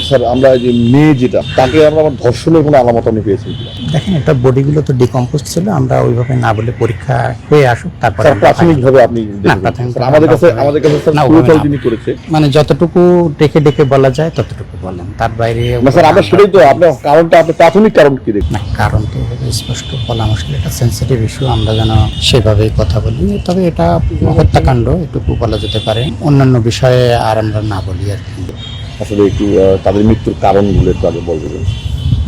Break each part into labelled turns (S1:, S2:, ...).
S1: Sir আমরা যে মেয়ে যেটা তাকে আমরা ধর্ষণের কোনো আলামত আপনি পেয়েছেন কিনা?
S2: দেখেন এটা বডিগুলো তো ডিকম্পোজ ছিল, আমরা ওইভাবে না বলে পরীক্ষা হয়ে আসুক তারপর
S1: স্যার প্রাথমিকভাবে আপনি স্যার আমাদের কাছে স্যার পুরোটাই যিনি করেছে
S2: মানে যতটুকু ডেকে ডেকে বলা যায় ততটুকু বলেন, তার বাইরে
S1: না স্যার আমরা সেটাই তো আপনার কারণটা আপনি প্রাথমিক কারণ কি দেখবেন?
S2: না, কারণ তো এভাবে স্পষ্ট বলা মুশকিল, এটা সেন্সিটিভ ইস্যু, আমরা যেন সেভাবেই কথা বলি। তবে এটা হত্যাকাণ্ড এটুকু বলা যেতে পারে, অন্যান্য বিষয়ে আর আমরা না বলি আর কি।
S1: আসলে একটু তাদের মৃত্যুর কারণগুলো একটু আগে বলবেন।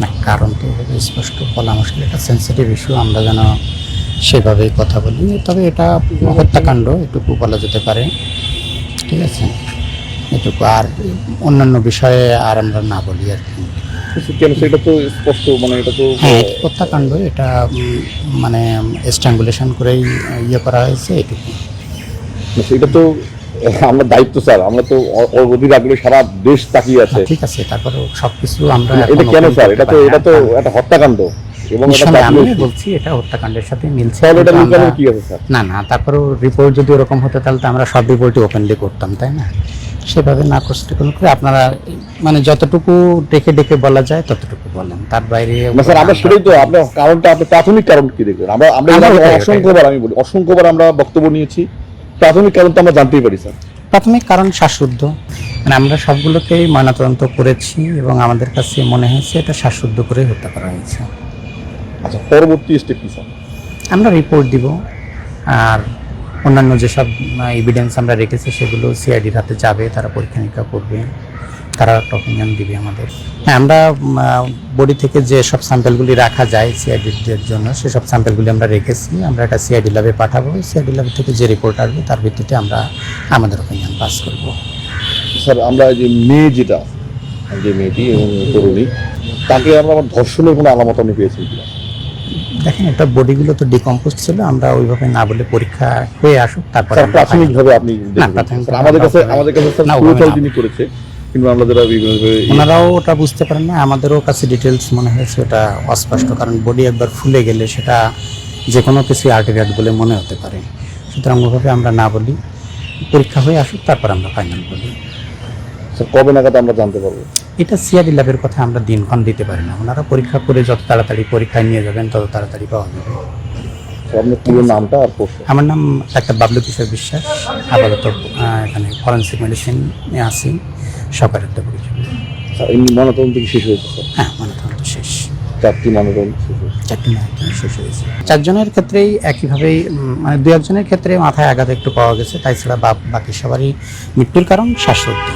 S2: না, কারণ তো এভাবে স্পষ্ট বলা মুশকিল, এটা সেন্সিটিভ ইস্যু, আমরা যেন সেভাবেই কথা বলি। তবে এটা হত্যাকাণ্ড এটুকু বলা যেতে পারে, ঠিক আছে, এটুকু। আর অন্যান্য বিষয়ে আর আমরা না বলি আর কি।
S1: কেন সেটা তো স্পষ্ট, মানে এটা তো
S2: হ্যাঁ হত্যাকাণ্ড, এটা মানে স্ট্রাঙ্গুলেশন করেই ইয়ে করা হয়েছে এটুকু।
S1: সেটা তো আমরা দায়িত্ব স্যার, আমরা তো অধীর আগ্রহে সারা দেশ তাকিয়ে আছে।
S2: ঠিক আছে, তারপরে সবকিছু আমরা
S1: এটা কেন স্যার? এটা তো একটা হত্যাকাণ্ড এবং
S2: আমি বলছি এটা হত্যাকাণ্ডের সাথে মিলছে।
S1: এটা লুকানোর কি আছে স্যার?
S2: না, তারপরেও রিপোর্ট যদি ওরকম হতো তাহলে তো আমরা সব রিপোর্টই ওপেনলি করতাম, তাই না? সেভাবে না করতে করে আপনারা মানে যতটুকু ডেকে ডেকে বলা যায় ততটুকু বলেন, তার বাইরে
S1: স্যার আমরা সেটাই তো আপনার কারণটা আপনি প্রাথমিক কারণ কি দেখবেন? আমরা অসংখ্যবার আমি বলি অসংখ্যবার আমরা বক্তব্য নিয়েছি, প্রাথমিক কারণ তো আমরা জানতেই পারি স্যার।
S2: প্রাথমিক কারণ শ্বাসরুদ্ধ, মানে আমরা সবগুলোকেই ময়নাতদন্ত করেছি এবং আমাদের কাছে মনে হয়েছে এটা শ্বাসরুদ্ধ করে হত্যা করা হয়েছে।
S1: আচ্ছা, পরবর্তী স্টেপ কি স্যার?
S2: আমরা রিপোর্ট দিব, আর অন্যান্য যেসব এভিডেন্স আমরা রেখেছি সেগুলো সিআইডির হাতে যাবে, তারা পরীক্ষা নিরীক্ষা করবে, তারা একটা অপিনিয়ন দিবে আমাদের। হ্যাঁ, আমরা বডি থেকে যে সব স্যাম্পেলগুলি রাখা যায় সিআইডির জন্য সেসব স্যাম্পেলগুলি আমরা রেখেছি, আমরা একটা সিআইডি ল্যাবে পাঠাবো। সিআইডি ল্যাব থেকে যে রিপোর্ট আসবে তার ভিত্তিতে আমরা আমাদের অপিনিয়ন পাস করব।
S1: স্যার আমরা যে মেয়ে যেটা, যে মেয়েটি এবং তরুণী, তাকে আমরা ধর্ষণের কোনো আলামত আপনি পেয়েছেন কিনা?
S2: দেখেন এটা বডিগুলো তো ডিকম্পোজ ছিল, আমরা ওইভাবে না বলে পরীক্ষা হয়ে আসুক তারপর
S1: প্রাথমিকভাবে আপনি আমাদের কাছে স্যার পুরোটাই যিনি করেছে, কিন্তু আমরা যারা
S2: ওনারাও ওটা বুঝতে পারেন না, আমাদেরও কাছে ডিটেলস মনে হয়েছে ওটা অস্পষ্ট, কারণ বডি একবার ফুলে গেলে সেটা যে কোনো কিছু আর্টিফ্যাক্ট বলে মনে হতে পারে। সুতরাং ওইভাবে আমরা না বলি, পরীক্ষা হয়ে আসুক তারপর আমরা ফাইনাল বলি।
S1: স্যার কবে নাগাদ আমরা জানতে পারবো?
S2: এটা সিআইডি ল্যাবের কথা, আমরা দিনক্ষণ দিতে পারি না, ওনারা পরীক্ষা করে যত তাড়াতাড়ি পরীক্ষায় নিয়ে যাবেন তত তাড়াতাড়ি পাওয়া যাবে।
S1: আপনার পুরো নামটা আর পোস্ট?
S2: আমার নাম ডাক্তার বাবলু কিশোর বিশ্বাস, আপাতত এখানে ফরেন্সিক মেডিসিনে আছি, সরকারের একটা পরিচয়।
S1: এমনি ময়নাতদন্ত কি শেষ হয়েছে স্যার?
S2: হ্যাঁ, ময়নাতদন্ত শেষ,
S1: 4টি ময়নাতদন্ত শেষ হয়েছে।
S2: 4টি ময়নাতদন্ত শেষ হয়েছে। 4 জনের ক্ষেত্রেই একইভাবেই, মানে 2-1 জনের ক্ষেত্রে মাথায় আঘাত একটু পাওয়া গেছে, তাই ছাড়া বাকি সবারই মৃত্যুর কারণ শ্বাসরুদ্ধ।